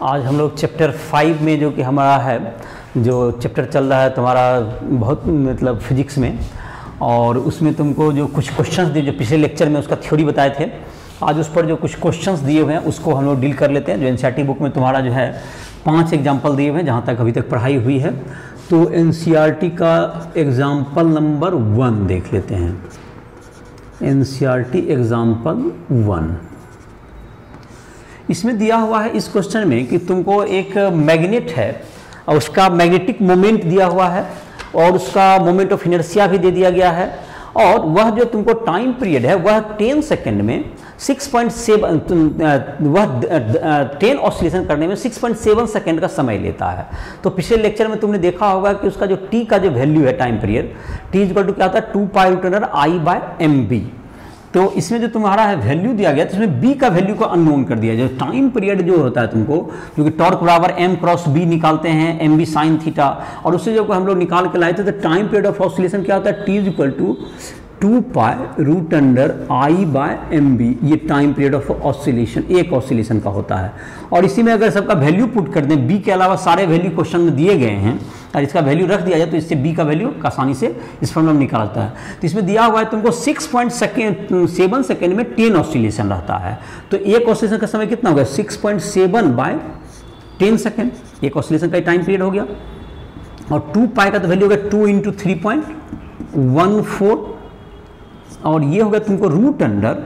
आज हम लोग चैप्टर 5 में जो कि हमारा है, जो चैप्टर चल रहा है तुम्हारा बहुत मतलब फिजिक्स में, और उसमें तुमको जो कुछ क्वेश्चंस दिए, जो पिछले लेक्चर में उसका थ्योरी बताए थे, आज उस पर जो कुछ क्वेश्चंस दिए हुए हैं उसको हम लोग डील कर लेते हैं। जो एनसीईआरटी बुक में तुम्हारा जो है 5 एग्जाम्पल दिए हुए हैं जहाँ तक अभी तक पढ़ाई हुई है। तो एनसीईआरटी का एग्जाम्पल नंबर 1 देख लेते हैं। एनसीईआरटी एग्जाम्पल 1, इसमें दिया हुआ है इस क्वेश्चन में कि तुमको एक मैग्नेट है और उसका मैग्नेटिक मोमेंट दिया हुआ है और उसका मोमेंट ऑफ इनर्शिया भी दे दिया गया है, और वह जो तुमको टाइम पीरियड है वह 10 सेकेंड में 6.7 वह 10 ऑसिलेशन करने में 6.7 सेकेंड का समय लेता है। तो पिछले लेक्चर में तुमने देखा होगा कि उसका जो टी का जो वैल्यू है time period, T equal to क्या होता है 2π√I/mb। तो इसमें जो तुम्हारा है वैल्यू दिया गया, तो इसमें बी का वैल्यू को अननोन कर दिया। जो टाइम पीरियड जो होता है तुमको, क्योंकि टॉर्क बराबर m क्रॉस b निकालते हैं, mb साइन थीटा, और उससे जो हम लोग निकाल के लाए थे, तो टाइम पीरियड ऑफ ऑसिलेशन क्या होता है, t इक्वल टू 2π√I/mb। ये टाइम पीरियड ऑफ ऑसिलेशन, एक ऑसिलेशन का होता है। और इसी में अगर सबका वैल्यू पुट कर दें, बी के अलावा सारे वैल्यू क्वेश्चन में दिए गए हैं, और इसका वैल्यू रख दिया जाए तो इससे बी का वैल्यू आसानी से इस फॉर्मूला में निकालता है। तो इसमें दिया हुआ है तुमको 6.7 सेकेंड में 10 ऑसिलेशन रहता है। तो एक ऑसिलेशन का समय कितना होगा, 6.7/10 सेकेंड एक ऑसिलेशन का टाइम पीरियड हो गया। और 2π का तो वैल्यू हो गया 2 × 3.14, और ये हो गया तुमको रूट अंडर,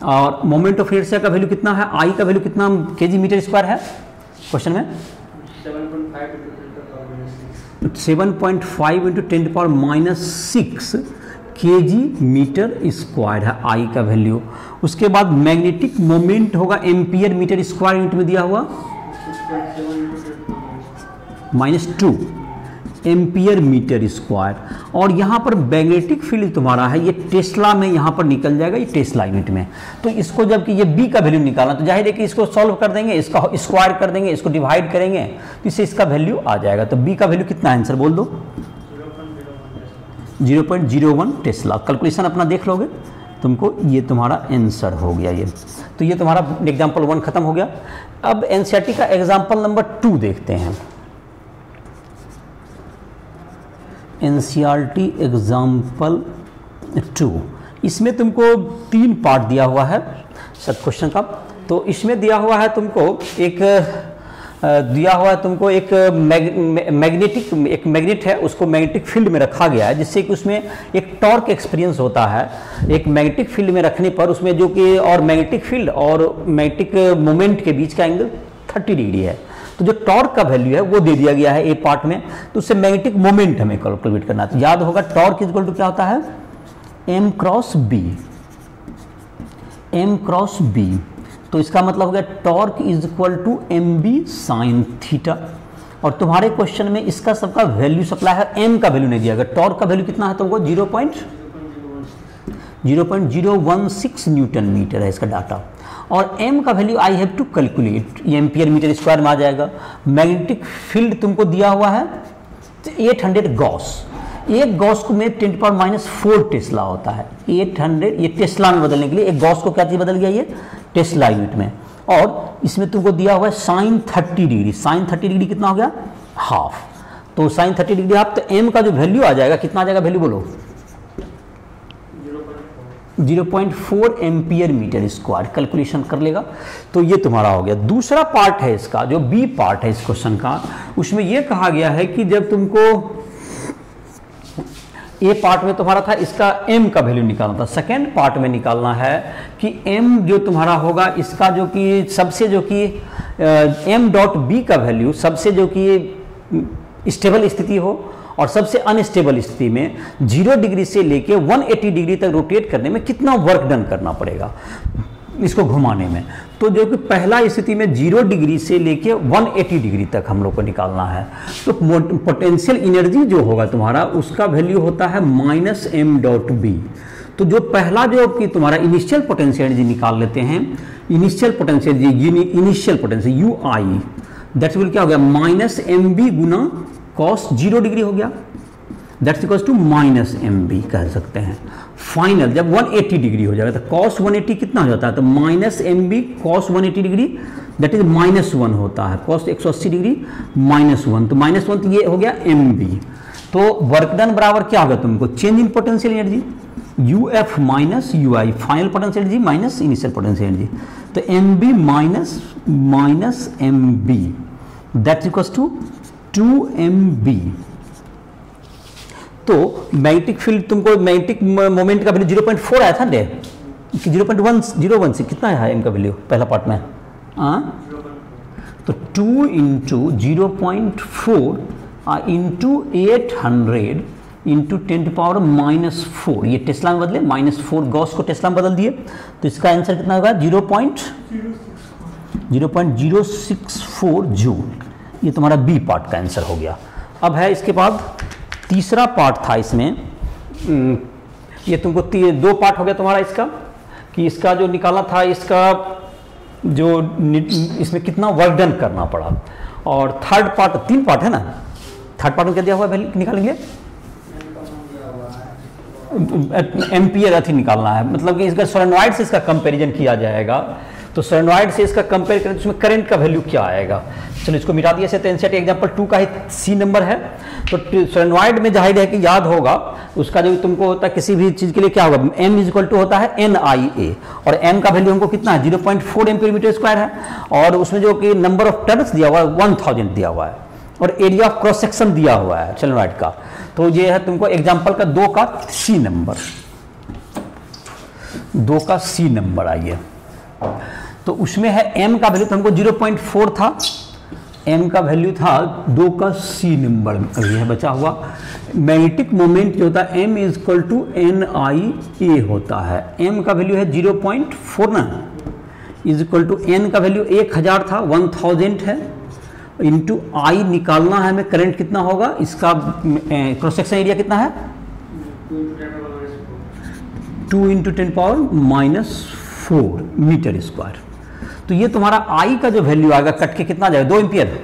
और मोमेंट ऑफ इनर्शिया का वैल्यू कितना है, आई का वैल्यू कितना केजी मीटर स्क्वायर है क्वेश्चन में, 7.5 × 10⁻⁶ केजी मीटर स्क्वायर है आई का वैल्यू। उसके बाद मैग्नेटिक मोमेंट होगा एम्पियर मीटर स्क्वायर यूनिट में दिया हुआ, -2 एम्पियर मीटर स्क्वायर। और यहाँ पर मैग्नेटिक फील्ड तुम्हारा है, ये टेस्ला में यहाँ पर निकल जाएगा, ये टेस्ला यूनिट में। तो इसको जबकि ये बी का वैल्यू निकालना, तो जाहिर है कि इसको सॉल्व कर देंगे, इसका स्क्वायर कर देंगे, इसको डिवाइड करेंगे, तो इससे इसका वैल्यू आ जाएगा। तो बी का वैल्यू कितना आंसर बोल दो, 0.01 टेस्ला। कैलकुलेशन अपना देख लोगे तुमको, ये तुम्हारा आंसर हो गया ये। तो ये तुम्हारा एग्जाम्पल 1 खत्म हो गया। अब एनसीईआरटी का एग्जाम्पल नंबर 2 देखते हैं। एनसीईआरटी एग्जाम्पल 2, इसमें तुमको 3 पार्ट दिया हुआ है सब क्वेश्चन का। तो इसमें दिया हुआ है तुमको एक मैग्नेट है, उसको मैग्नेटिक फील्ड में रखा गया है, जिससे कि उसमें एक टॉर्क एक्सपीरियंस होता है। एक मैग्नेटिक फील्ड में रखने पर उसमें जो कि, और मैग्नेटिक फील्ड और मैग्नेटिक मोमेंट के बीच का एंगल 30 डिग्री है। तो जो टॉर्क का वैल्यू है वो दे दिया गया है ए पार्ट में, तो उससे मैग्नेटिक मोमेंट हमें कैलकुलेट करना है। तो याद होगा टॉर्क इक्वल टू क्या होता है, m क्रॉस b। तो इसका मतलब हो गया torque is equal to mb sine theta. और तुम्हारे क्वेश्चन में इसका सबका वैल्यू सप्लाई है, m का वैल्यू नहीं दिया गया। टॉर्क का वैल्यू कितना है तुमको, 0.016 न्यूटन मीटर है इसका डाटा। और m का value I have to calculate, ये एम्पियर मीटर स्क्वायर में आ जाएगा। मैग्नेटिक फील्ड तुमको दिया हुआ है 800 गॉस, एक गॉस को में 10⁻⁴ टेस्ला होता है। 800 ये टेस्ला में बदलने के लिए एक गॉस को क्या चीज बदल गया, ये टेस्ला यूनिट में। और इसमें तुमको दिया हुआ है साइन 30 डिग्री, साइन 30 डिग्री कितना हो गया, हाफ। तो साइन 30 डिग्री हाफ, तो m का जो वैल्यू आ जाएगा कितना आ जाएगा, वैल्यू बोलो, 0.4 एम्पियर मीटर स्क्वायर। कैलकुलेशन कर लेगा। तो ये तुम्हारा हो गया। दूसरा पार्ट है इसका, जो बी पार्ट है इस क्वेश्चन का, उसमें ये कहा गया है कि जब तुमको ए पार्ट में तुम्हारा था इसका m का वैल्यू निकालना था, सेकेंड पार्ट में निकालना है कि m जो तुम्हारा होगा इसका जो कि सबसे जो कि m.b का वैल्यू सबसे जो कि स्टेबल स्थिति हो, और सबसे अनस्टेबल स्थिति में 0 डिग्री से लेके 180 डिग्री तक रोटेट करने में कितना वर्क डन करना पड़ेगा इसको घुमाने में। तो जो कि पहला स्थिति में 0 डिग्री से लेके 180 डिग्री तक हम लोग को निकालना है। तो पोटेंशियल एनर्जी जो होगा तुम्हारा, उसका वैल्यू होता है -m.b। तो जो पहला जो कि तुम्हारा इनिशियल पोटेंशियल एनर्जी निकाल लेते हैं, initial potential ui, that's will क्या हो गया, -mb गुना cos 0 डिग्री हो गया, दैट्स इक्वल्स टू -mb कह सकते हैं। फाइनल जब 180 डिग्री हो जाएगा तो cos 180 कितना हो जाता है, तो -mb cos 180 degree that is -1 होता है, cos 180 डिग्री -1, तो -1 तो ये हो गया mb। तो वर्क डन बराबर क्या होगा तुमको, change in potential energy UF minus UI, final potential energy minus initial potential energy, तो mb minus mb that equals to 2mb। तो मैग्नेटिक फील्ड तुमको मैग्नेटिक मोमेंट का वैल्यू 0.4 आया था डे, 0.101 से कितना है m का वैल्यू पहला पार्ट में, तो 2 इंटू 0.4 इंटू 800 इंटू 10⁻⁴, ये टेस्ला में बदले, -4 गॉस को टेस्ला में बदल दिए, तो इसका आंसर कितना होगा 0.064 जूल। ये तुम्हारा बी पार्ट का आंसर हो गया। अब है इसके बाद तीसरा पार्ट था इसमें, ये तुमको 2 पार्ट हो गया तुम्हारा इसका, कि इसका जो निकालना था, इसका जो इसमें कितना वर्क डन करना पड़ा, और थर्ड पार्ट, 3 पार्ट है ना, थर्ड पार्ट में क्या दिया हुआ है निकालेंगे, एम्पियर अथी निकालना है, मतलब कि इसका सोलेनॉइड से इसका कंपैरिजन किया जाएगा, तो सोलेनॉइड से इसका कंपेयर करें तो उसमें करंट का वैल्यू क्या आएगा। चलो इसको मिटा दिए, तो एनसीईआरटी एग्जांपल 2 का ही सी नंबर है, तो सोलेनॉइड में जाहिर है कि याद होगा उसका जो तुमको होता है किसी भी चीज के लिए क्या होगा, m इक्वल टू होता है NIA, और m का वैल्यू हमको कितना है 0.4 एम्पीयर मीटर स्क्वायर है, और उसमें जो कि नंबर ऑफ टर्न्स दिया हुआ है 1000 दिया हुआ है, और एरिया ऑफ क्रॉस सेक्शन दिया हुआ है सोलेनॉइड का। तो ये है तुमको एग्जाम्पल का 2 का सी नंबर, 2 का सी नंबर आइए, तो उसमें है m का वैल्यू तो हमको 0.4 था, m का वैल्यू था 2 का सी नंबर अभी है बचा हुआ। मैग्नेटिक मोमेंट जो होता है m इक्वल टू NIA होता है, m का वैल्यू है 0.4 ना, इज इक्वल टू n का वैल्यू 1000 था, 1000 है, इंटू I निकालना है हमें, करंट कितना होगा, इसका क्रॉस सेक्शन एरिया कितना है 2 इंटू 10⁻⁴ मीटर स्क्वायर। तो ये तुम्हारा I का जो वैल्यू आएगा कट के कितना जाएगा 2 ampere,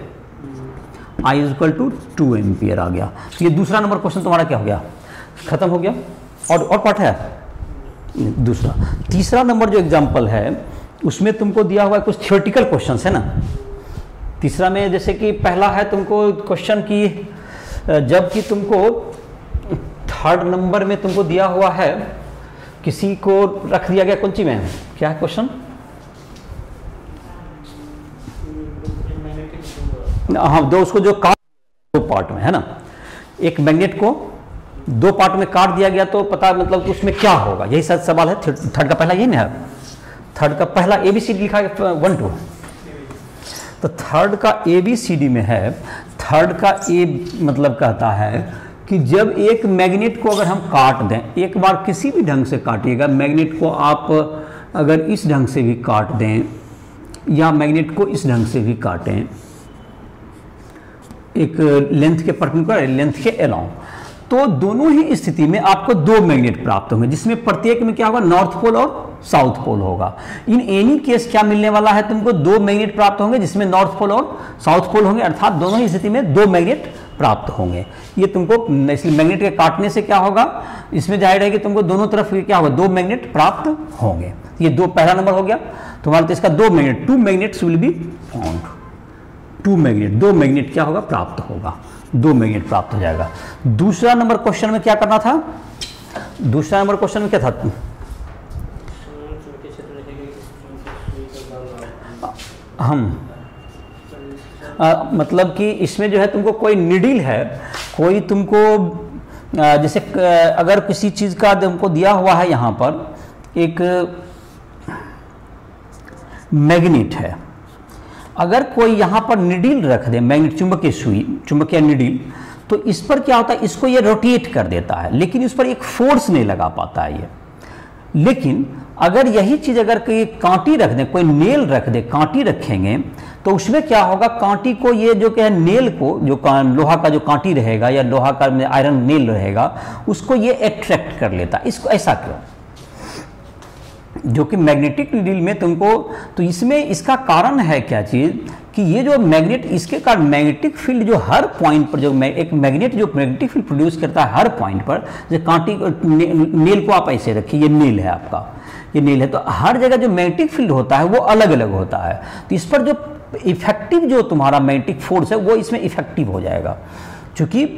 I is equal to 2 ampere आ गया। तो ये दूसरा नंबर क्वेश्चन तुम्हारा क्या हो गया, खत्म हो गया। और पार्ट है दूसरा। तीसरा नंबर जो एग्जांपल है उसमें तुमको दिया हुआ है कुछ थ्योरेटिकल क्वेश्चंस है ना। तीसरा में जैसे कि पहला है तुमको क्वेश्चन की, जबकि तुमको थर्ड नंबर में तुमको दिया हुआ है, किसी को रख दिया गया कौन सी में, क्या है क्वेश्चन, हाँ दो उसको जो काट 2 पार्ट में है ना, एक मैग्नेट को 2 पार्ट में काट दिया गया, तो पता मतलब कि उसमें क्या होगा, यही शायद सवाल है। थर्ड का पहला यही ना है, थर्ड का पहला ABCD लिखा है 1 2, तो थर्ड का ABCD में है, थर्ड का A मतलब कहता है कि जब एक मैग्नेट को अगर हम काट दें, एक बार किसी भी ढंग से काटिएगा, मैग्नेट को आप अगर इस ढंग से भी काट दें या मैग्नेट को इस ढंग से भी काटें, एक लेंथ के परपेंडिकुलर लेंथ के अलोंग, तो दोनों ही स्थिति में आपको 2 मैग्नेट प्राप्त होंगे, जिसमें प्रत्येक में क्या होगा, नॉर्थ पोल और साउथ पोल होगा। इन एनी केस क्या मिलने वाला है तुमको, 2 मैग्नेट प्राप्त होंगे जिसमें नॉर्थ पोल और साउथ पोल होंगे, अर्थात दोनों ही स्थिति में 2 मैग्नेट प्राप्त होंगे। ये तुमको इसलिए मैग्नेट के काटने से क्या होगा, इसमें जाहिर है कि तुमको दोनों तरफ क्या होगा, 2 मैग्नेट प्राप्त होंगे। ये 2 पहला नंबर हो गया तुम्हारा, तो इसका 2 magnet 2 magnets will be found, 2 magnet क्या होगा, प्राप्त होगा, 2 मैग्नेट प्राप्त हो जाएगा। दूसरा नंबर क्वेश्चन में क्या करना था, दूसरा नंबर क्वेश्चन में क्या था, हम मतलब कि इसमें जो है तुमको कोई निडिल है, कोई तुमको जैसे अगर किसी चीज का तुमको दिया हुआ है, यहाँ पर एक मैग्नेट है, अगर कोई यहाँ पर निडिल रख दे, मैग्नेट चुंबकीय सुई, चुंबकीय निडिल, तो इस पर क्या होता है, इसको ये रोटेट कर देता है, लेकिन इस पर एक फोर्स नहीं लगा पाता है ये। लेकिन अगर यही चीज अगर कोई कांटी रख दे, कोई नेल रख दे, कांटी रखेंगे, तो उसमें क्या होगा, कांटी को ये जो क्या है, नेल को जो लोहा का जो कांटी रहेगा या लोहा का आयरन नेल रहेगा, उसको ये अट्रैक्ट कर लेता है। इसको ऐसा क्यों, जो कि मैग्नेटिक नीडल में तुमको, तो इसमें इसका कारण है क्या चीज, कि ये जो मैग्नेट, इसके कारण मैग्नेटिक फील्ड जो हर पॉइंट पर, जो एक मैग्नेट जो मैग्नेटिक फील्ड प्रोड्यूस करता है हर पॉइंट पर, जैसे कांटी नेल को आप ऐसे रखिए, ये नेल है आपका, ये नील है, तो हर जगह जो मैग्नेटिक फील्ड होता है वो अलग अलग होता है। तो इस पर जो इफेक्टिव जो तुम्हारा मैग्नेटिक फोर्स है वो इसमें इफेक्टिव हो जाएगा, क्योंकि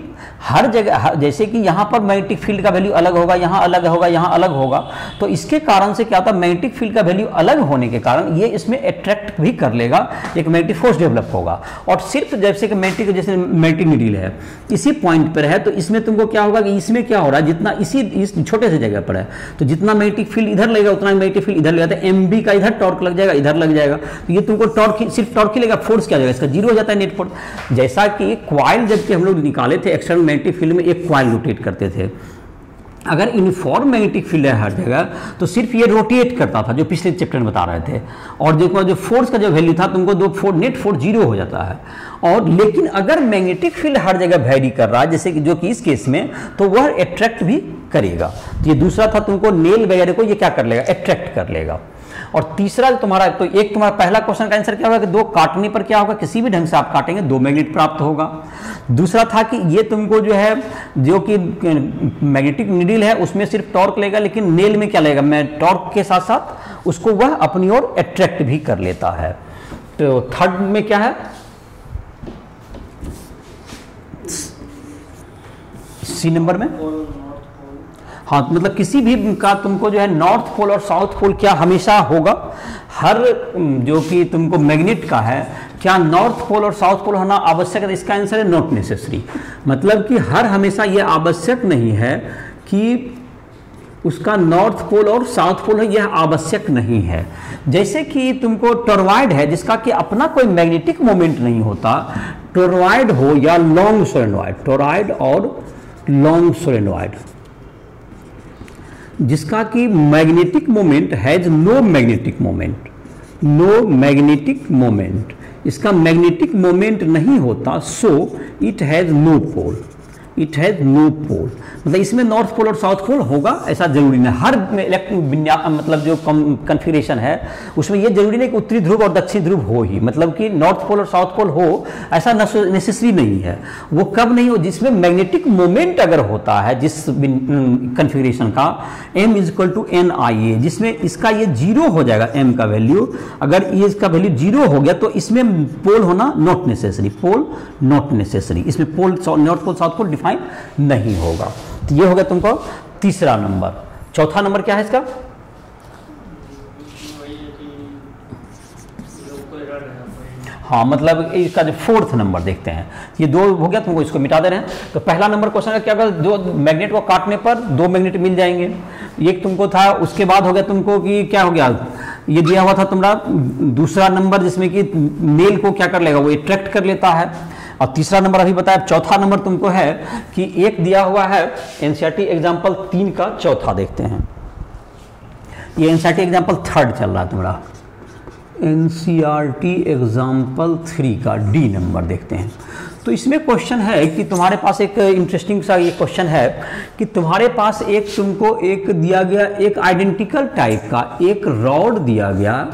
हर जगह जैसे कि यहाँ पर मैग्नेटिक फील्ड का वैल्यू अलग होगा, यहाँ अलग होगा, यहाँ अलग होगा, तो इसके कारण से क्या होता है, मैग्नेटिक फील्ड का वैल्यू अलग होने के कारण ये इसमें अट्रैक्ट भी कर लेगा, एक मैग्नेटिक फोर्स डेवलप होगा। और सिर्फ जैसे कि मैग्नेटिक नीडल है इसी पॉइंट पर है, तो इसमें तुमको क्या होगा कि इसमें क्या हो रहा है, जितना इस छोटे से जगह पर है तो जितना मैग्नेटिक फील्ड इधर लगेगा उतना मैग्नेटिक फील्ड इधर लगेगा, तो एमबी का इधर टॉर्क लग जाएगा, इधर लग जाएगा, तो ये तुमको टॉर्क सिर्फ टॉर्क ही लगेगा, फोर्स क्या जाएगा इसका जीरो हो जाता है नेट फोर्स। जैसा कि क्वाइल जबकि हम लोग निकाले थे एक्सटर्नल मैग्नेटिक फील्ड में एक क्वाइल रोटेट करते थे, अगर यूनिफॉर्म मैग्नेटिक फील्ड है हर जगह तो सिर्फ ये रोटेट करता था, जो पिछले चैप्टर में बता रहे थे, और जो फोर्स का जो वैल्यू था तुमको नेट फोर्स जीरो हो जाता है। और लेकिन अगर मैग्नेटिक फील्ड हर जगह वेरी कर रहा है, जैसे कि जो कि इस केस में, तो वह अट्रैक्ट भी करेगा। तो ये दूसरा था, तुमको नेल वगैरह को ये क्या कर लेगा, अट्रैक्ट कर लेगा। और तीसरा तुम्हारा, तो एक तुम्हारा पहला क्वेश्चन का आंसर क्या होगा कि दो काटने पर क्या होगा, किसी भी ढंग से आप काटेंगे दो मैग्नेट प्राप्त होगा। दूसरा था कि ये तुमको जो है, जो कि मैग्नेटिक नीडल है उसमें सिर्फ टॉर्क लेगा, लेकिन नेल में क्या लेगा, मैं टॉर्क के साथ साथ उसको वह अपनी ओर अट्रैक्ट भी कर लेता है। तो थर्ड में क्या है, सी नंबर में, हाँ, मतलब किसी भी का तुमको जो है नॉर्थ पोल और साउथ पोल क्या हमेशा होगा, हर जो कि तुमको मैग्नेट का है क्या नॉर्थ पोल और साउथ पोल होना आवश्यक है, इसका आंसर है नॉट नेसेसरी। मतलब कि हर हमेशा यह आवश्यक नहीं है कि उसका नॉर्थ पोल और साउथ पोल है, यह आवश्यक नहीं है। जैसे कि तुमको टोरॉइड है जिसका कि अपना कोई मैग्नेटिक मोमेंट नहीं होता, टोरॉइड हो या लॉन्ग सोलेनॉइड, टोरॉइड और लॉन्ग सोलेनॉइड जिसका कि magnetic moment has no magnetic moment, no magnetic moment, इसका मैग्नेटिक मोमेंट नहीं होता, so it has no pole, it has no pole. मतलब इसमें नॉर्थ पोल और साउथ पोल होगा ऐसा जरूरी नहीं, हर मतलब जो कन्फिगरेशन है उसमें ये जरूरी नहीं कि उत्तरी ध्रुव और दक्षिण ध्रुव हो ही, मतलब कि नॉर्थ पोल और साउथ पोल हो ऐसा नेसेसरी नहीं है। वो कब नहीं हो, जिसमें मैग्नेटिक मोमेंट अगर होता है जिस कन्फिगरेशन का m = NIA, जिसमें इसका ये जीरो हो जाएगा m का वैल्यू, अगर ये इसका वैल्यू जीरो हो गया तो इसमें पोल होना not necessary, pole not necessary, इसमें pole north pole south pole define नहीं होगा। तो ये हो गया तुमको तीसरा नंबर। चौथा नंबर क्या है इसका, हाँ, मतलब इसका जो फोर्थ नंबर देखते हैं, ये दो हो गया, तुमको इसको मिटा दे रहे हैं। तो पहला नंबर क्वेश्चन है क्या होगा, दो मैग्नेट को काटने पर दो मैग्नेट मिल जाएंगे, एक तुमको था। उसके बाद हो गया तुमको कि क्या हो गया, ये दिया हुआ था तुम्हारा दूसरा नंबर जिसमें कि नेल को क्या कर लेगा, वो अट्रैक्ट कर लेता है। और तीसरा नंबर अभी बताया। चौथा नंबर तुमको है कि एक दिया हुआ है एनसीईआरटी एग्जाम्पल 3 का चौथा देखते हैं, ये एनसीईआरटी एग्जाम्पल 3 चल रहा है तुम्हारा, एनसीईआरटी एग्जाम्पल 3 का डी नंबर देखते हैं। तो इसमें क्वेश्चन है कि तुम्हारे पास एक इंटरेस्टिंग सा ये क्वेश्चन है कि तुम्हारे पास एक तुमको एक दिया गया, एक आइडेंटिकल टाइप का एक रॉड दिया गया,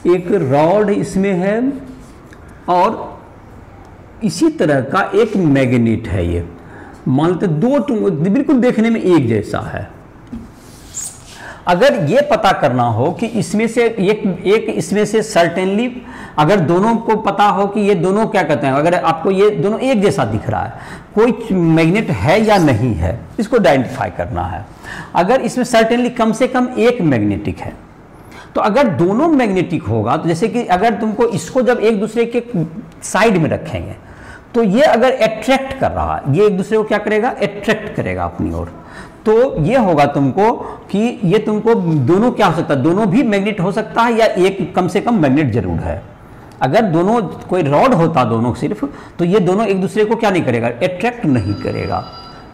एक रॉड इसमें है और इसी तरह का एक मैग्नेट है। ये मानते दो बिल्कुल देखने में एक जैसा है। अगर ये पता करना हो कि इसमें से एक इसमें से सर्टेनली, अगर दोनों को पता हो कि ये दोनों क्या कहते हैं, अगर आपको ये दोनों एक जैसा दिख रहा है, कोई मैग्नेट है या नहीं है, इसको आइडेंटिफाई करना है। अगर इसमें सर्टेनली कम से कम एक मैग्नेटिक है, तो अगर दोनों मैग्नेटिक होगा, तो जैसे कि अगर तुमको इसको जब एक दूसरे के साइड में रखेंगे तो ये अगर अट्रैक्ट कर रहा है, ये एक दूसरे को क्या करेगा, अट्रैक्ट करेगा अपनी ओर, तो ये होगा तुमको कि ये तुमको दोनों क्या हो सकता है, दोनों भी मैग्नेट हो सकता है या एक कम से कम मैग्नेट जरूर है। अगर दोनों कोई रॉड होता दोनों सिर्फ, तो ये दोनों एक दूसरे को क्या नहीं करेगा, अट्रैक्ट नहीं करेगा,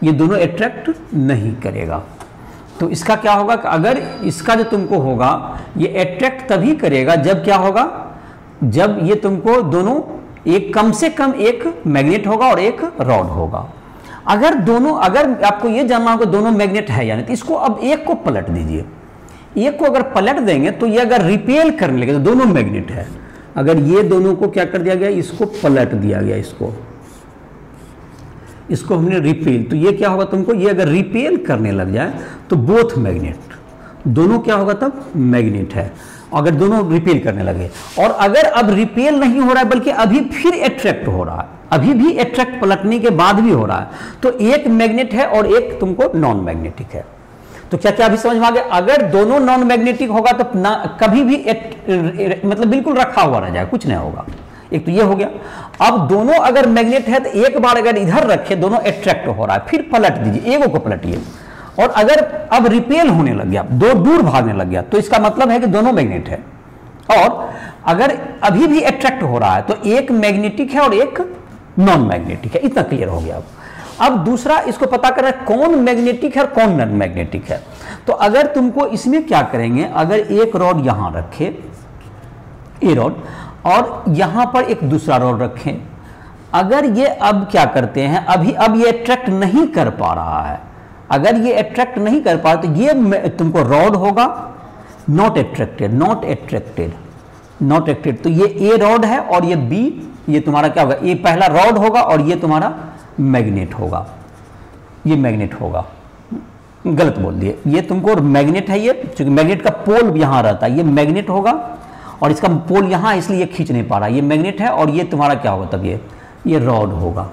ये दोनों अट्रैक्ट नहीं करेगा। तो इसका क्या होगा, अगर इसका जो तुमको होगा ये अट्रैक्ट तभी करेगा जब क्या होगा, जब ये तुमको दोनों एक कम से कम एक मैग्नेट होगा और एक रॉड होगा। अगर दोनों, अगर आपको ये जानना होगा दोनों मैग्नेट है या नहीं, तो इसको अब एक को पलट दीजिए। एक को अगर पलट देंगे तो ये अगर रिपेल करने लगे तो दोनों मैग्नेट है। अगर ये दोनों को क्या कर दिया गया, इसको पलट दिया गया, इसको हमने रिपेल, तो ये क्या होगा तुमको, ये अगर रिपेल करने लग जाए तो बोथ मैग्नेट, दोनों क्या होगा तब मैग्नेट है, अगर दोनों रिपेल करने लगे। और अगर अब रिपेल नहीं हो रहा है बल्कि अभी फिर अट्रैक्ट हो रहा है, अभी भी अट्रैक्ट पलटने के बाद भी हो रहा है, तो एक मैग्नेट है और एक तुमको नॉन मैग्नेटिक है। तो क्या क्या अभी समझ में आ गया? अगर दोनों नॉन मैग्नेटिक होगा तो ना कभी भी मतलब बिल्कुल रखा हुआ रह जाए, कुछ नहीं होगा। एक तो ये हो गया। अब दोनों अगर मैग्नेट है तो एक बार अगर इधर रखे, दोनों अट्रैक्ट हो रहा है, फिर पलट दीजिए, एगो को पलटिए, और अगर अब रिपेल होने लग गया, दो दूर भागने लग गया, तो इसका मतलब है कि दोनों मैग्नेट है। और अगर अभी भी अट्रैक्ट हो रहा है तो एक मैग्नेटिक है और एक नॉन मैग्नेटिक है। इतना क्लियर हो गया। अब दूसरा इसको पता करना है कौन मैग्नेटिक है और कौन नॉन मैग्नेटिक है। तो अगर तुमको इसमें क्या करेंगे, अगर एक रॉड यहां रखे, ए रॉड, और यहां पर एक दूसरा रॉड रखें, अगर ये अब क्या करते हैं, अब ये अट्रैक्ट नहीं कर पा रहा है, अगर ये अट्रैक्ट नहीं कर पा तो ये तुमको रॉड होगा not attracted, not attracted, not attracted. तो ये ए रॉड है और ये बी, ये तुम्हारा क्या होगा, ये पहला रॉड होगा और ये तुम्हारा मैग्नेट होगा, ये मैग्नेट होगा। गलत बोल दिए, ये तुमको मैग्नेट है, ये क्योंकि मैग्नेट का पोल यहां रहता है, ये मैग्नेट होगा और इसका पोल यहां, इसलिए ये खींच नहीं पा रहा, ये मैग्नेट है और ये तुम्हारा क्या होगा तब, ये रॉड होगा।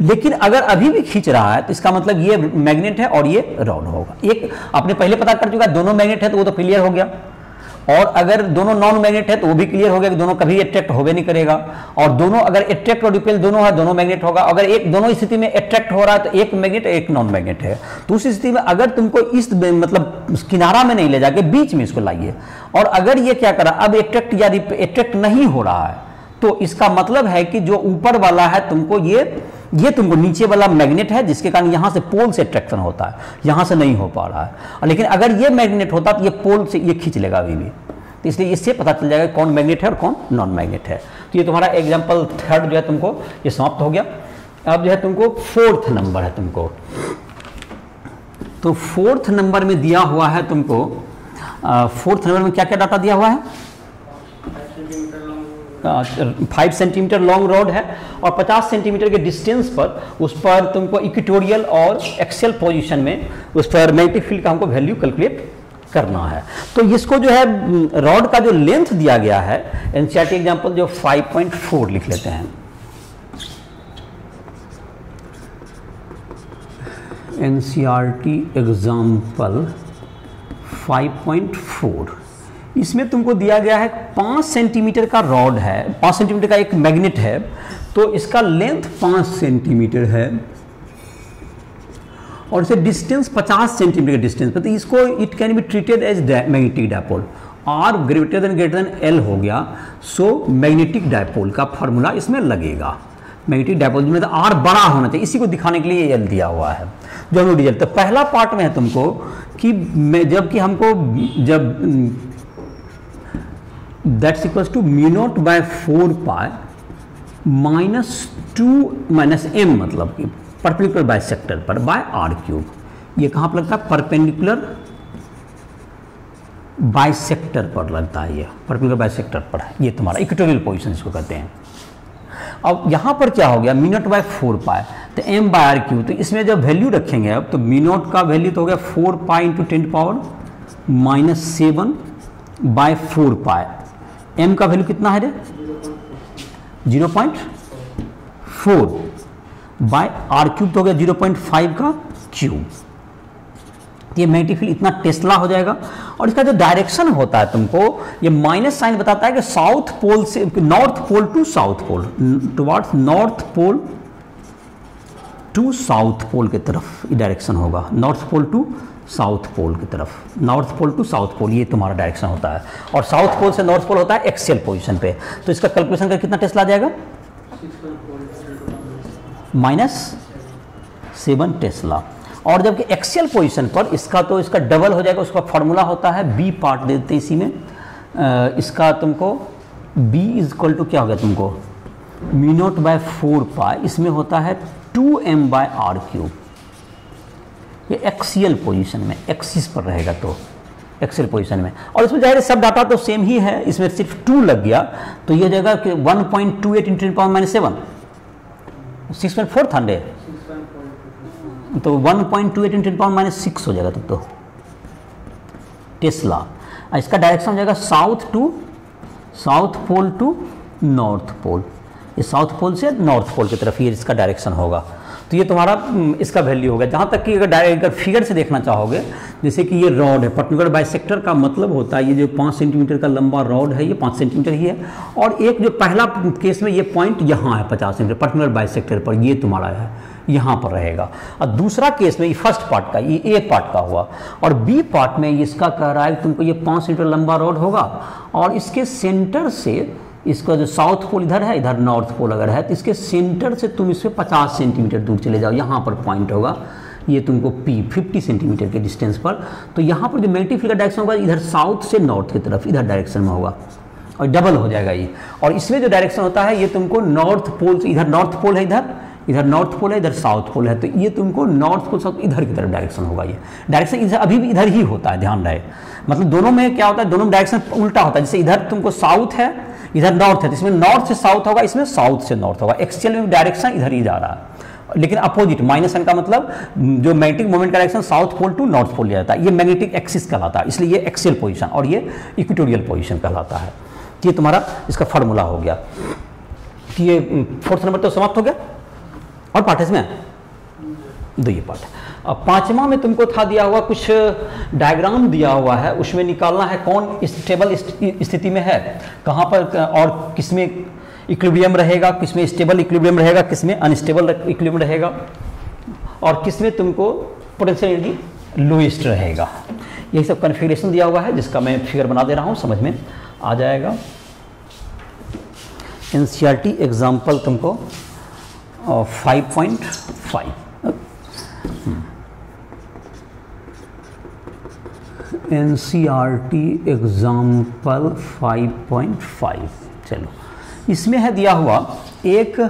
लेकिन अगर अभी भी खींच रहा है तो इसका मतलब ये मैग्नेट है और ये रॉड होगा। एक आपने पहले पता कर चुका, दोनों मैग्नेट है तो वो तो क्लियर हो गया, और अगर दोनों नॉन मैग्नेट है तो वो भी क्लियर हो गया कि दोनों कभी अट्रैक्ट होवे नहीं करेगा, और दोनों अगर अट्रैक्ट और रिपेल दोनों है, दोनों मैग्नेट होगा। अगर एक दोनों स्थिति में अट्रैक्ट हो रहा है तो एक मैग्नेट एक नॉन मैग्नेट है। तो उस स्थिति में अगर तुमको इस मतलब किनारा में नहीं ले जाके बीच में इसको लाइए, और अगर ये क्या करा, अब अट्रैक्ट या अट्रैक्ट नहीं हो रहा है, तो इसका मतलब है कि जो ऊपर वाला है तुमको ये तुमको नीचे वाला मैग्नेट है, जिसके कारण यहां से पोल से अट्रैक्शन होता है, यहां से नहीं हो पा रहा है। लेकिन अगर ये मैग्नेट होता तो ये पोल से ये खींच लेगा अभी भी। तो इसलिए इससे पता चल जाएगा कौन मैग्नेट है और कौन नॉन मैग्नेट है। तो ये तुम्हारा एग्जांपल थर्ड जो है तुमको ये समाप्त हो गया। अब जो है तुमको फोर्थ नंबर है तुमको, तो फोर्थ नंबर में दिया हुआ है तुमको, फोर्थ नंबर में क्या क्या डाटा दिया हुआ है, 5 सेंटीमीटर लॉन्ग रॉड है और 50 सेंटीमीटर के डिस्टेंस पर उस पर तुमको इक्वेटोरियल और एक्सियल पोजीशन में उस पर मैग्नेटिक फील्ड का हमको वैल्यू कैलकुलेट करना है। तो इसको जो है रॉड का जो लेंथ दिया गया है, एनसीईआरटी एग्जांपल जो 5.4 लिख लेते हैं, एनसीईआरटी एग्जांपल 5.4, इसमें तुमको दिया गया है 5 सेंटीमीटर का रॉड है, 5 सेंटीमीटर का एक मैग्नेट है, तो इसका लेंथ 5 सेंटीमीटर है और इसे डिस्टेंस 50 सेंटीमीटर के डिस्टेंस पर, तो इसको it can be treated as magnetic dipole. R greater than L हो गया, सो मैग्नेटिक डायपोल का फॉर्मूला इसमें लगेगा। मैग्नेटिक डायपोल में तो आर बड़ा होना चाहिए, इसी को दिखाने के लिए एल दिया हुआ है जो हम डिटेल। तो पहला पार्ट में है तुमको कि जबकि हमको जब that's equals to mu not by 4 pi -2 - m, मतलब कि परपेंडिकुलर बाइसेक्टर पर बाय आर क्यूब। ये कहाँ पर लगता है, परपेंडिकुलर बाइसेक्टर पर लगता है, ये परपेंडिकुलर बाइसेक्टर पर है, ये तुम्हारा इक्वेटोरियल पोजीशन इसको कहते हैं। अब यहाँ पर क्या हो गया, म्यू नॉट बाय 4 पाई, तो m बाय आर क्यूब, तो इसमें जब वैल्यू रखेंगे अब तो म्यू नॉट का वैल्यू तो हो गया 4 पाई इंटू 10⁻⁻7 बाय 4 पाई। m का वैल्यू कितना है रे, 0.4 बाय आर क्यूब तो हो गया 0.5 का क्यूब। ये मैग्नेटिक फील्ड इतना टेस्ला हो जाएगा। और इसका जो डायरेक्शन होता है तुमको, ये माइनस साइन बताता है कि साउथ पोल से north pole to south pole, towards north pole to south pole की तरफ ये डायरेक्शन होगा, north pole to south pole की तरफ, north pole to south pole, ये तुम्हारा डायरेक्शन होता है। और साउथ पोल से नॉर्थ पोल होता है एक्सियल पोजीशन पे, तो इसका कैलकुलेशन कर कितना टेस्ला आ जाएगा, -7 टेस्ला। और जबकि एक्सियल पोजीशन पर इसका तो इसका डबल हो जाएगा, उसका फॉर्मूला होता है बी पार्ट देते इसी में, इसका तुमको बी इज इक्वल टू क्या हो गया तुमको म्यू नॉट बाय 4 पाई, इसमें होता है 2m बाय आर क्यूब। ये एक्सियल पोजीशन में, एक्सिस पर रहेगा तो एक्सियल पोजीशन में। और इसमें जाहिर सब डाटा तो सेम ही है, इसमें सिर्फ 2 लग गया तो ये जगह 1.28 इंटू 10⁻⁷ 6.4 था, तो 1.28 इंटू 10⁻⁶ हो जाएगा तब तो टेस्ला। इसका डायरेक्शन हो जाएगा south pole to north pole, ये साउथ पोल से नॉर्थ पोल की तरफ ये इसका डायरेक्शन होगा। तो ये तुम्हारा इसका वैल्यू होगा। जहाँ तक कि अगर फिगर से देखना चाहोगे, जैसे कि ये रॉड है, पर्टिकुलर बाइसेक्टर का मतलब होता है ये जो 5 सेंटीमीटर का लंबा रॉड है, ये 5 सेंटीमीटर ही है, और एक जो पहला केस में ये पॉइंट यहाँ है 50 सेंटीमीटर पर्टिकुलर बाइसेक्टर पर, ये तुम्हारा है यहाँ पर रहेगा। और दूसरा केस में ये फर्स्ट पार्ट का, ये ए पार्ट का हुआ, और बी पार्ट में इसका कह रहा है तुमको ये 5 सेंटीमीटर लंबा रॉड होगा, और इसके सेंटर से इसका जो साउथ पोल इधर है, इधर नॉर्थ पोल अगर है, तो इसके सेंटर से तुम इससे 50 सेंटीमीटर दूर चले जाओ, यहाँ पर पॉइंट होगा ये तुमको P 50 सेंटीमीटर के डिस्टेंस पर। तो यहाँ पर जो मैग्नेटिक फील्ड का डायरेक्शन होगा इधर साउथ से नॉर्थ की तरफ, इधर डायरेक्शन में होगा, और डबल हो जाएगा ये। और इसमें जो डायरेक्शन होता है ये तुमको नॉर्थ पोल से, इधर नॉर्थ पोल है, इधर नॉर्थ पोल है, इधर साउथ पोल है, तो ये तुमको नॉर्थ पोल साउथ इधर की तरफ डायरेक्शन होगा। ये डायरेक्शन इधर अभी भी इधर ही होता है, ध्यान रहे। मतलब दोनों में क्या होता है, दोनों में डायरेक्शन उल्टा होता है। जैसे इधर तुमको साउथ है, इधर नॉर्थ है, तो इसमें नॉर्थ से साउथ होगा, इसमें साउथ से नॉर्थ होगा। एक्सियल में डायरेक्शन इधर ही जा रहा है, लेकिन अपोजिट माइनस n का मतलब जो मैग्नेटिक मोमेंट का direction south pole to north pole जाता है, ये मैग्नेटिक एक्सिस कहलाता है, इसलिए ये एक्सियल पोजीशन और ये इक्वेटोरियल पोजीशन कहलाता है। ये तुम्हारा इसका फार्मूला हो गया। तो ये 4th नंबर तो समाप्त हो गया। और पार्ट इसमें दो ये पार्ट। अब 5वां में तुमको था दिया हुआ कुछ डायग्राम दिया हुआ है, उसमें निकालना है कौन स्टेबल स्थिति में है, कहाँ पर और किसमें इक्विलिब्रियम रहेगा, किसमें स्टेबल इक्विलिब्रियम रहेगा, किसमें अनस्टेबल इक्विलिब्रियम रहेगा, और किसमें तुमको पोटेंशियल एनर्जी लोएस्ट रहेगा। यही सब कन्फिगरेशन दिया हुआ है, जिसका मैं फिगर बना दे रहा हूँ, समझ में आ जाएगा। एनसीईआरटी एग्जाम्पल तुमको 5.5 एनसीईआरटी एग्जाम्पल 5.5। चलो, इसमें है दिया हुआ एक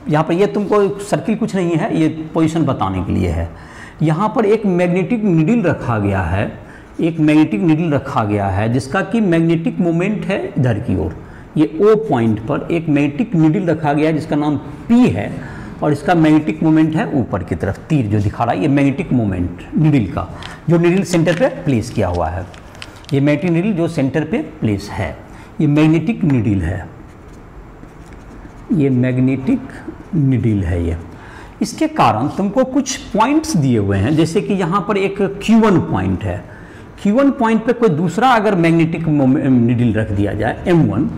यहाँ पर, ये तुमको सर्किल कुछ नहीं है, ये पोजीशन बताने के लिए है। यहाँ पर एक मैग्नेटिक नीडल रखा गया है, एक मैग्नेटिक नीडल रखा गया है जिसका कि मैग्नेटिक मोमेंट है इधर की ओर। ये O पॉइंट पर एक मैग्नेटिक नीडल रखा गया है जिसका नाम P है, और इसका मैग्नेटिक मोमेंट है ऊपर की तरफ, तीर जो दिखा रहा है ये मैग्नेटिक मोमेंट नीडल का, जो नीडल सेंटर पे प्लेस किया हुआ है। ये मैग्नेटिक नीडल जो सेंटर पे प्लेस है, ये मैग्नेटिक नीडल है, ये मैग्नेटिक नीडल है ये। इसके कारण तुमको कुछ पॉइंट्स दिए हुए हैं, जैसे कि यहाँ पर एक Q1 पॉइंट है। Q1 पॉइंट पे कोई दूसरा अगर मैग्नेटिक नीडल रख दिया जाए M1,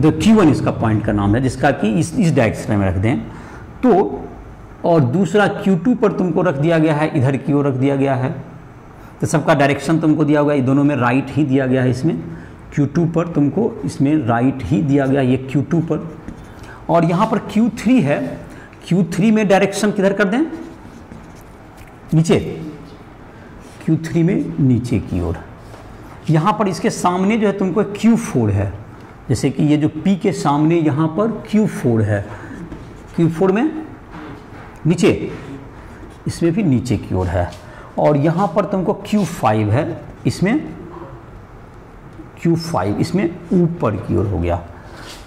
तो Q1 इसका पॉइंट का नाम है, जिसका कि इस डायरेक्शन में रख दें तो, और दूसरा Q2 पर तुमको रख दिया गया है, इधर की ओर रख दिया गया है, तो सबका डायरेक्शन तुमको दिया हुआ है, दोनों में राइट ही दिया गया है। इसमें Q2 पर तुमको इसमें राइट ही दिया गया ये Q2 पर, और यहाँ पर Q3 है, Q3 में डायरेक्शन किधर कर दें, नीचे, Q3 में नीचे की ओर। यहाँ पर इसके सामने जो है तुमको Q4 है, जैसे कि ये जो P के सामने यहाँ पर Q4 है, Q4 में नीचे, इसमें भी नीचे की ओर है, और यहाँ पर तुमको Q5 है, इसमें Q5 इसमें ऊपर की ओर हो गया।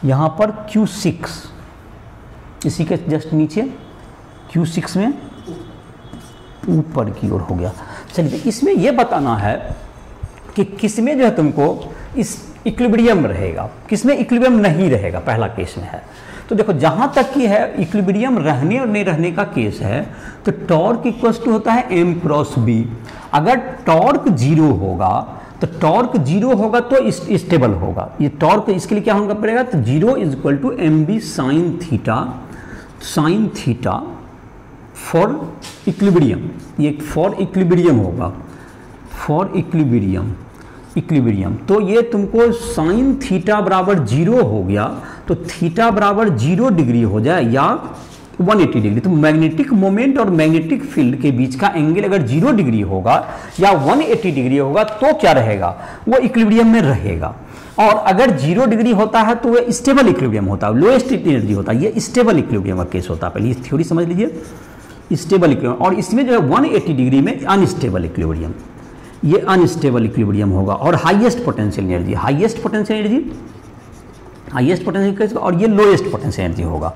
यहाँ पर Q6 इसी के जस्ट नीचे, Q6 में ऊपर की ओर हो गया। चलिए, इसमें यह बताना है कि किसमें जो है तुमको इस इक्विलिब्रियम रहेगा, किसमें इक्विलिब्रियम नहीं रहेगा, पहला केस में है। तो देखो, जहाँ तक कि है इक्विलिब्रियम रहने और नहीं रहने का केस है, तो टॉर्क इक्वल टू होता है M क्रॉस B। अगर टॉर्क जीरो होगा तो टॉर्क जीरो होगा तो स्टेबल होगा। ये टॉर्क इसके लिए क्या होगा पड़ेगा, तो zero is equal to MB sine theta for equilibrium. ये फॉर इक्विलिब्रियम होगा, फॉर इक्विलिब्रियम। तो ये तुमको साइन थीटा बराबर जीरो हो गया, तो थीटा बराबर 0 डिग्री हो जाए या 180 डिग्री। तो मैग्नेटिक मोमेंट और मैग्नेटिक फील्ड के बीच का एंगल अगर 0 डिग्री होगा या 180 डिग्री होगा तो क्या रहेगा, वो इक्विलिब्रियम में रहेगा। और अगर 0 डिग्री होता है तो वह स्टेबल इक्विलिब्रियम होता है, लोएस्ट एनर्जी होता है, ये स्टेबल इक्विलिब्रियम का केस होता है। पहले इस थ्योरी समझ लीजिए, स्टेबल इक्विलिब्रियम। और इसमें जो है 180 डिग्री में अनस्टेबल इक्विलिब्रियम, ये अनस्टेबल इक्विलिब्रियम होगा। और हाईएस्ट पोटेंशियल एनर्जी, और ये लोएस्ट पोटेंशियल एनर्जी होगा।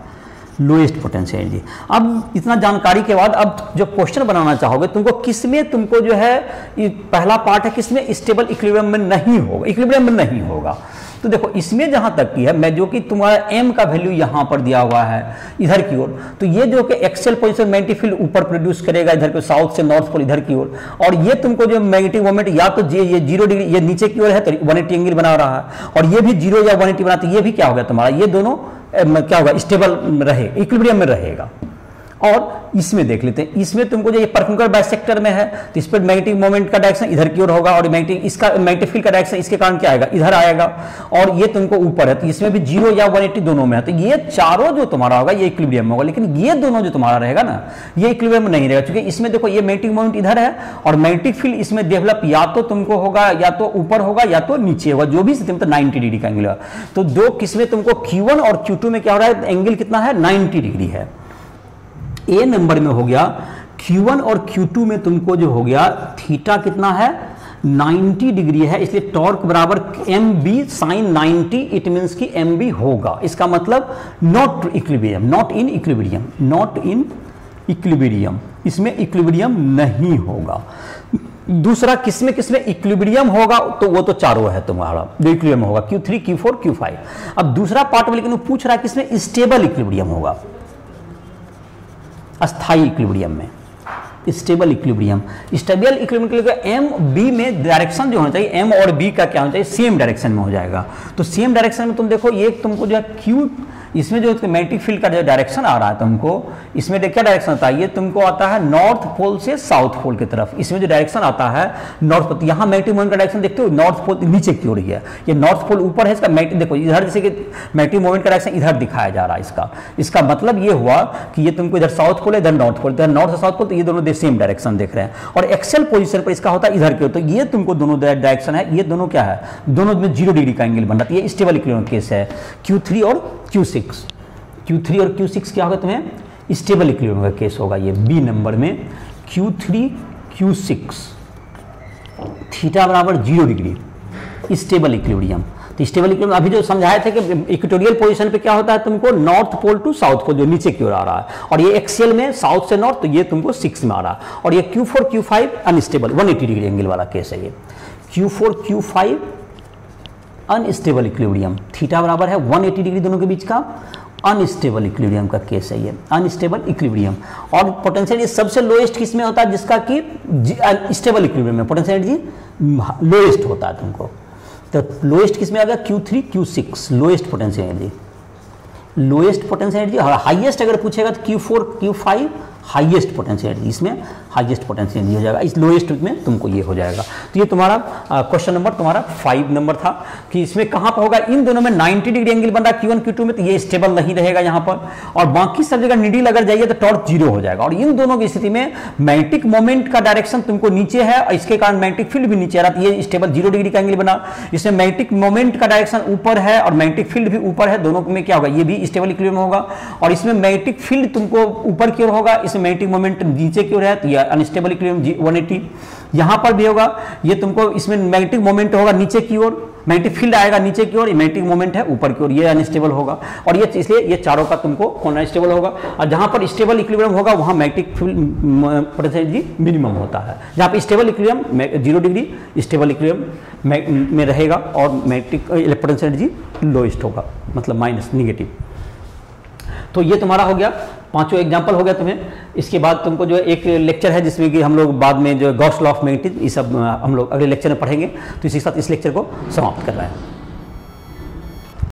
Lowest potential energy. अब इतना जानकारी के बाद अब जो क्वेश्चन बनाना चाहोगे तुमको किसमें तुमको जो है पहला पार्ट है किसमें स्टेबल इक्विलिब्रियम में नहीं होगा, इक्विलिब्रियम में नहीं होगा। तो देखो इसमें जहां तक की है मैं जो कि तुम्हारा m का वैल्यू यहां पर दिया हुआ है इधर की ओर, तो ये जो कि एक्सियल पोजीशन मैग्नेटिक फील्ड ऊपर प्रोड्यूस करेगा इधर के साउथ से नॉर्थ पोल इधर की ओर, और ये तुमको जो मैग्नेटिक मोमेंट या तो ये 0 डिग्री ये नीचे की ओर है तो 180 एंगल बना रहा है, और ये भी 0 या 180 बना, तो ये भी क्या होगा तुम्हारा, ये दोनों क्या होगा, स्टेबल रहे, इक्विलिब्रियम में रहेगा। और इसमें देख लेते हैं, इसमें तुमको जो ये परपेंडिकुलर बाइसेक्टर में है तो इस पर मैग्नेटिक मोमेंट का डायरेक्शन इधर की ओर होगा, और मैग्नेटिक फील्ड का डायरेक्शन इसके कारण क्या आएगा, इधर आएगा, और ये तुमको ऊपर है तो इसमें भी 0 या 180 दोनों में है, तो ये चारों जो तुम्हारा होगा ये इक्विलिब्रियम में होगा। लेकिन ये दोनों जो तुम्हारा रहेगा ना ये इक्विलिब्रियम में नहीं रहेगा, क्योंकि इसमें देखो ये मैग्नेटिक मोमेंट इधर है और मैग्नेटिक फील्ड इसमें डेवलप या तो तुमको होगा या तो ऊपर होगा या तो नीचे होगा, जो भी स्थिति में 90 डिग्री का एंगल होगा। तो दो किसमें तुमको Q1 और Q2 में क्या हो रहा है, एंगल कितना है, 90 डिग्री है। ए नंबर में हो गया Q1 और Q2 में तुमको जो हो गया थीटा कितना है, 90 डिग्री है, इसलिए टॉर्क बराबर mb sin 90, इट मींस कि mb होगा, इसका मतलब not equilibrium, not in equilibrium, not in equilibrium, इसमें इक्विलिब्रियम नहीं होगा। दूसरा किसमें किसमें इक्विलिब्रियम होगा, तो वो तो चारों है तुम्हारा जो इक्विलिब्रियम होगा, Q3 Q4 Q5। अब दूसरा पार्ट में लेकिन वो पूछ रहा है किसमें स्टेबल इक्विलिब्रियम होगा, अस्थाई इक्विलिब्रियम में, स्टेबल इक्विलिब्रियम। स्टेबल इक्विलिब्रियम के लिए एम बी में डायरेक्शन जो होना चाहिए, एम और बी का क्या होना चाहिए, सेम डायरेक्शन में हो जाएगा। तो सेम डायरेक्शन में तुम देखो ये तुमको जो है क्यू, इसमें जो मैग्नेटिक फील्ड का जो डायरेक्शन आ रहा है तुमको, इसमें क्या डायरेक्शन आता है, ये तुमको आता है नॉर्थ पोल से साउथ पोल की तरफ, इसमें जो डायरेक्शन आता है नॉर्थ पोल, यहाँ मैग्नेटिक मोमेंट का डायरेक्शन देखते हो नॉर्थ पोल नीचे की ओर है, ये नॉर्थ पोल ऊपर है, इसका मैग्नेटिक देखो इधर जैसे कि मैग्नेटिक मोमेंट का डायरेक्शन इधर दिखाया जा रहा है, इसका मतलब ये हुआ कि ये तुमको इधर साउथ पोल है, इधर नॉर्थ पोल, इधर नॉर्थ से साउथ पोल, तो ये दोनों सेम डायरेक्शन देख रहे हैं। और एक्सेल पोजीशन पर इसका होता है इधर की ओर, तो ये तुमको दोनों डायरेक्शन है, ये दोनों क्या है, दोनों में 0 डिग्री का एंगल बन रहा है, ये स्टेबल इक्विलिब्रियम केस है। Q3 और Q6 और Q6 क्या होगा तुम्हें, स्टेबल इक्विलिब्रियम का केस होगा। ये बी नंबर में Q3 Q6 थीटा बराबर 0 डिग्री, स्टेबल इक्विलिब्रियम। तो स्टेबल इक्विलिब्रियम अभी जो समझाए थे कि इक्वेटोरियल पोजीशन पे क्या होता है, तुमको north pole to south pole जो नीचे की ओर आ रहा है, और ये एक्सियल में साउथ से नॉर्थ, तो ये तुमको 6 में आ रहा है। और ये Q4 Q5 unstable 180 degree angle वाला केस है। ये Q4 Q5 unstable equilibrium, theta बराबर है 180 डिग्री दोनों के बीच का, अनस्टेबल इक्विलिब्रियम का केस है ये, अनस्टेबल इक्विलिब्रियम। और पोटेंशियल ये सबसे लोएस्ट किस में होता है, जिसका कि स्टेबल इक्विलिब्रियम में पोटेंशियल एनर्जी लोएस्ट होता है तुमको। तो लोएस्ट किस में आ गया, Q3 Q6 lowest potential energy, lowest potential energy. Highest अगर पूछेगा तो Q4 Q5 highest potential energy, इसमें हाईएस्ट पोटेंशियल एनर्जी हो जाएगा, इस लोएस्ट में तुमको ये हो जाएगा। तो ये तुम्हारा क्वेश्चन नंबर तुम्हारा 5 नंबर था कि इसमें कहाँ पर होगा, इन दोनों में 90 डिग्री एंगल बन रहा है Q1 Q2 में, तो ये स्टेबल नहीं रहेगा यहाँ पर, और बाकी सब जगह नीडल अगर जाइए तो टॉर्क 0 हो जाएगा। और इन दोनों की स्थिति में मैग्नेटिक मोमेंट का डायरेक्शन तुमको नीचे है और इसके कारण मैग्नेटिक फील्ड भी नीचे आ रहा है, ये स्टेबल 0 डिग्री का एंगल बना। इसमें मैग्नेटिक मोमेंट का डायरेक्शन ऊपर है और मैग्नेटिक फील्ड भी ऊपर है, दोनों में क्या होगा, ये भी स्टेबल इक्विलिब्रियम होगा। और इसमें मैग्नेटिक फील्ड तुमको ऊपर की ओर होगा, इसमें मैग्नेटिक मोमेंट नीचे की ओर है, तो ये अनस्टेबल इक्विलिब्रियम 180। यहाँ पर भी होगा, ये तुमको इसमें मैग्नेटिक मोमेंट होगा नीचे की ओर, मैग्नेटिक फील्ड आएगा नीचे की ओर, मैग्नेटिक मोमेंट है ऊपर की ओर, ये अनस्टेबल होगा। और ये इसलिए ये चारों का तुमको कौन स्टेबल होगा। और जहाँ पर स्टेबल इक्विलिब्रियम होगा वहाँ magnetic field potential energy minimum होता है। जहाँ पर stable equilibrium 0 degree stable equilibrium में रहेगा और मैग्नेटिक पोटेंशियल एनर्जी लोएस्ट होगा, मतलब माइनस निगेटिव। तो ये तुम्हारा हो गया, पांचों एग्जाम्पल हो गया तुम्हें। इसके बाद तुमको जो एक लेक्चर है जिसमें कि हम लोग बाद में जो गॉस लॉ ऑफ मैग्नेटिज्म ये सब हम लोग अगले लेक्चर में पढ़ेंगे। तो इसी के साथ इस लेक्चर को समाप्त कर रहे हैं।